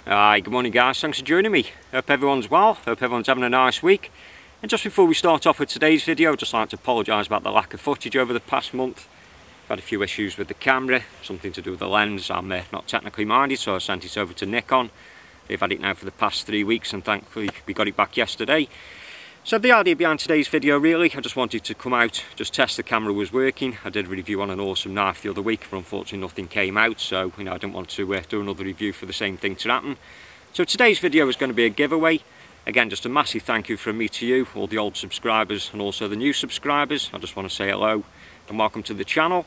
Hi, good morning guys, thanks for joining me. Hope everyone's well, hope everyone's having a nice week. And just before we start off with today's video, I'd just like to apologise about the lack of footage over the past month. I've had a few issues with the camera, something to do with the lens. I'm not technically minded, so I sent it over to Nikon. They've had it now for the past 3 weeks and thankfully we got it back yesterday. So the idea behind today's video really, I just wanted to come out, just test the camera was working. I did a review on an awesome knife the other week, but unfortunately nothing came out, so I didn't want to do another review for the same thing to happen. So today's video is going to be a giveaway. Again, just a massive thank you from me to you, all the old subscribers and also the new subscribers. I just want to say hello and welcome to the channel.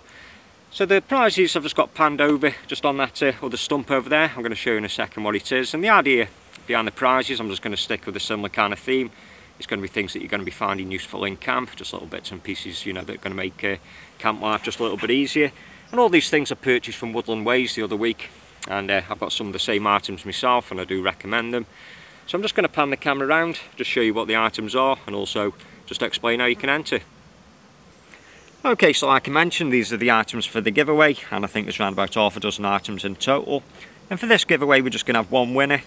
So the prizes I've just got panned over, just on that other stump over there. I'm going to show you in a second what it is. And the idea behind the prizes, I'm just going to stick with a similar kind of theme. It's going to be things that you're going to be finding useful in camp, just little bits and pieces, that are going to make camp life just a little bit easier. And all these things I purchased from Woodland Ways the other week, and I've got some of the same items myself, and I do recommend them. So I'm just going to pan the camera around, just show you what the items are, and also just explain how you can enter. Okay, so like I mentioned, these are the items for the giveaway, and I think there's around about half a dozen items in total. And for this giveaway, we're just going to have one winner,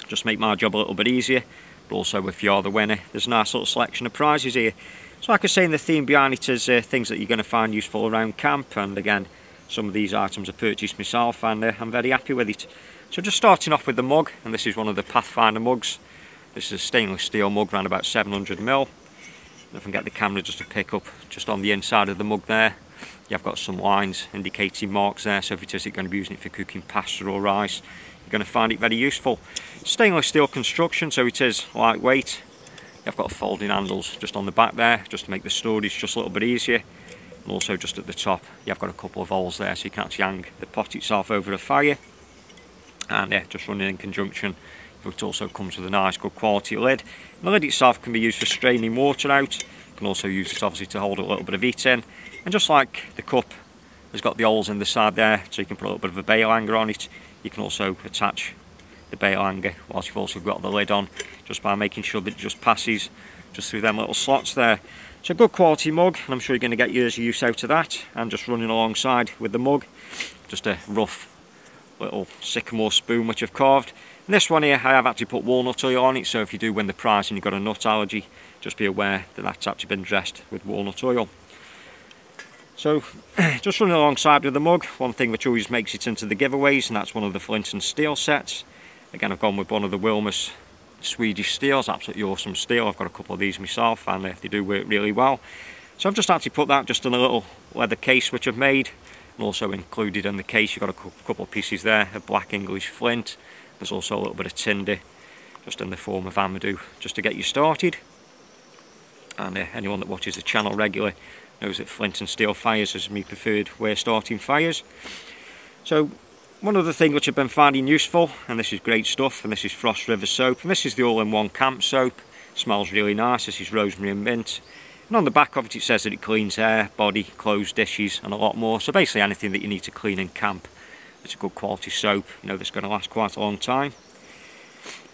just make my job a little bit easier. But also if you're the winner, there's a nice little selection of prizes here. So like I say, the theme behind it is things that you're going to find useful around camp, and again, some of these items I purchased myself and I'm very happy with it. So just starting off with the mug, and this is one of the Pathfinder mugs. This is a stainless steel mug around about 700ml. If I can get the camera just to pick up just on the inside of the mug there, you've got some lines indicating marks there, so if it is going to be using it for cooking pasta or rice, you're going to find it very useful. Stainless steel construction, so it is lightweight. You've got folding handles just on the back there, just to make the storage just a little bit easier. And also just at the top, you've got a couple of holes there, so you can actually hang the pot itself over a fire. And just running in conjunction, it also comes with a nice good quality lid. And the lid itself can be used for straining water out. You can also use it obviously to hold a little bit of heat in. And just like the cup has got the holes in the side there, so you can put a little bit of a bail hanger on it. You can also attach the bail hanger whilst you've also got the lid on, just by making sure that it just passes just through them little slots there. It's a good quality mug, and I'm sure you're going to get years of use out of that. And just running alongside with the mug, just a rough little sycamore spoon which I've carved. And this one here, I have actually put walnut oil on it, so if you do win the prize and you've got a nut allergy, just be aware that that's actually been dressed with walnut oil. So, just running alongside with the mug, one thing which always makes it into the giveaways, and that's one of the Flint and Steel sets. Again, I've gone with one of the Wilmus Swedish steels, absolutely awesome steel. I've got a couple of these myself, and they do work really well. So I've just actually put that just in a little leather case which I've made, and also included in the case you've got a couple of pieces there of black English flint. There's also a little bit of tinder, just in the form of Amadou, just to get you started. And anyone that watches the channel regularly knows that Flint and Steel fires is my preferred way of starting fires. So one other thing which I've been finding useful, and this is great stuff, and this is Frost River soap, and this is the all-in-one camp soap. It smells really nice. This is rosemary and mint, and on the back of it, it says that it cleans hair, body, clothes, dishes and a lot more. So basically anything that you need to clean in camp, it's a good quality soap, that's going to last quite a long time.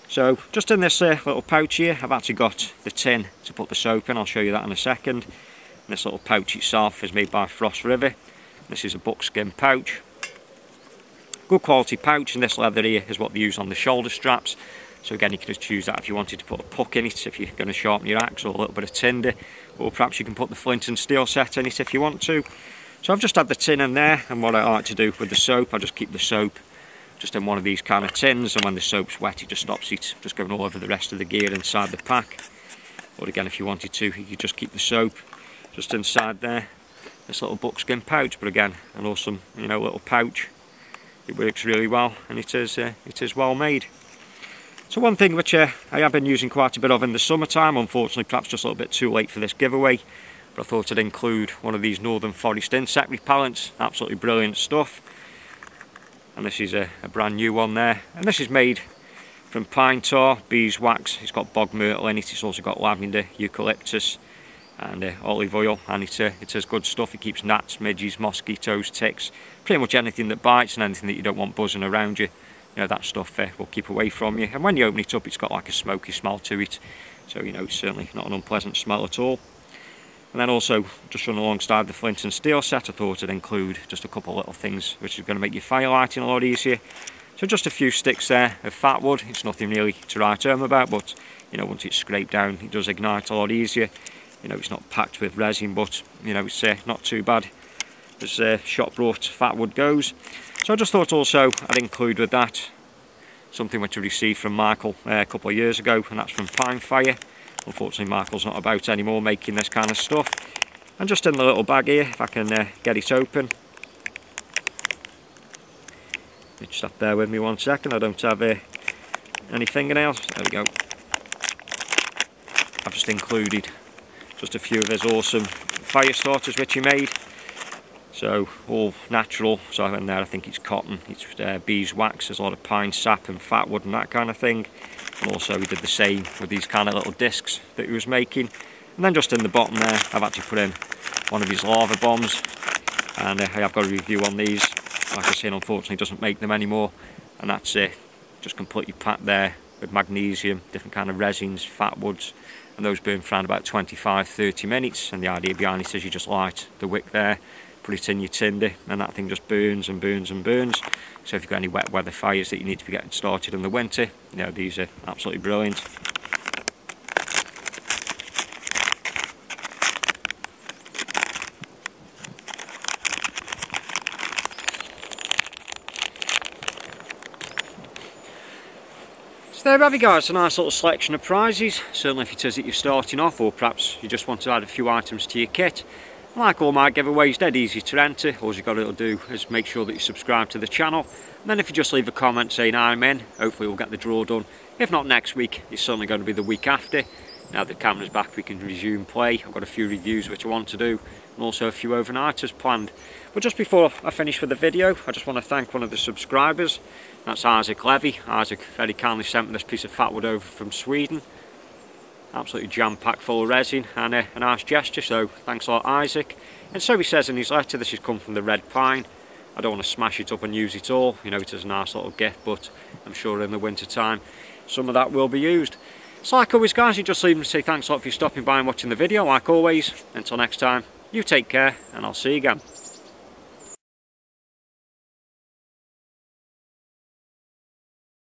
So just in this little pouch here, I've actually got the tin to put the soap in. I'll show you that in a second. And this little pouch itself is made by Frost River. This is a buckskin pouch. Good quality pouch, and this leather here is what they use on the shoulder straps. So again, you can just choose that if you wanted to put a puck in it, if you're going to sharpen your axe, or a little bit of tinder, or perhaps you can put the Flint and Steel set in it if you want to. So I've just had the tin in there, and what I like to do with the soap, I just keep the soap just in one of these kind of tins, and when the soap's wet it just stops it just going all over the rest of the gear inside the pack. Or again, if you wanted to, you could just keep the soap just inside there, this little buckskin pouch. But again, an awesome little pouch. It works really well, and it is well made. So one thing which I have been using quite a bit of in the summertime, unfortunately perhaps just a little bit too late for this giveaway, but I thought I'd include one of these Northern Forest insect repellents. Absolutely brilliant stuff. And this is a brand new one there, and this is made from pine tar, beeswax. It's got bog myrtle in it. It's also got lavender, eucalyptus and olive oil, and it is good stuff. It keeps gnats, midges, mosquitoes, ticks, pretty much anything that bites and anything that you don't want buzzing around you. That stuff will keep away from you. And when you open it up, it's got like a smoky smell to it, so it's certainly not an unpleasant smell at all. And then also, just run alongside the Flint and Steel set, I thought I'd include just a couple of little things which is going to make your fire lighting a lot easier. So just a few sticks there of fat wood. It's nothing really to write home about, but you know, once it's scraped down it does ignite a lot easier. You know, it's not packed with resin, but you know, it's not too bad as shop brought fat wood goes. So I just thought also I'd include with that something which I received from Michael a couple of years ago, and that's from Pine Fire. Unfortunately Michael's not about anymore making this kind of stuff. And just in the little bag here, if I can get it open. Just have to bear with me 1 second, I don't have any fingernails. There we go. I've just included just a few of his awesome fire starters which he made. So all natural, so in there I think it's cotton, it's beeswax, there's a lot of pine sap and fat wood and that kind of thing. And also he did the same with these kind of little discs that he was making. And then just in the bottom there I've actually put in one of his lava bombs, and I have got a review on these. Like I said, unfortunately doesn't make them anymore, and that's it, just completely packed there with magnesium, different kind of resins, fat woods, and those burn for around about 25-30 minutes. And the idea behind it is you just light the wick there, put it in your tinder, and that thing just burns and burns and burns. So if you've got any wet weather fires that you need to be getting started in the winter, you know, these are absolutely brilliant. So there we have it guys, a nice little selection of prizes. Certainly if it is that you're starting off, or perhaps you just want to add a few items to your kit. Like all my giveaways, dead easy to enter. All you've got to do is make sure that you subscribe to the channel, and then if you just leave a comment saying I'm in, hopefully we'll get the draw done. If not next week, it's certainly going to be the week after. Now that the camera's back, we can resume play. I've got a few reviews which I want to do, and also a few overnighters planned. But just before I finish with the video, I just want to thank one of the subscribers. That's Isaac Levy. Isaac very kindly sent me this piece of fat wood over from Sweden. Absolutely jam-packed full of resin, and a nice gesture, so thanks a lot Isaac. And so he says in his letter, this has come from the red pine. I don't want to smash it up and use it all, you know, it is a nice little gift, but I'm sure in the winter time some of that will be used. So like always guys, you just leave me to say thanks a lot for stopping by and watching the video. Like always, until next time, you take care, and I'll see you again.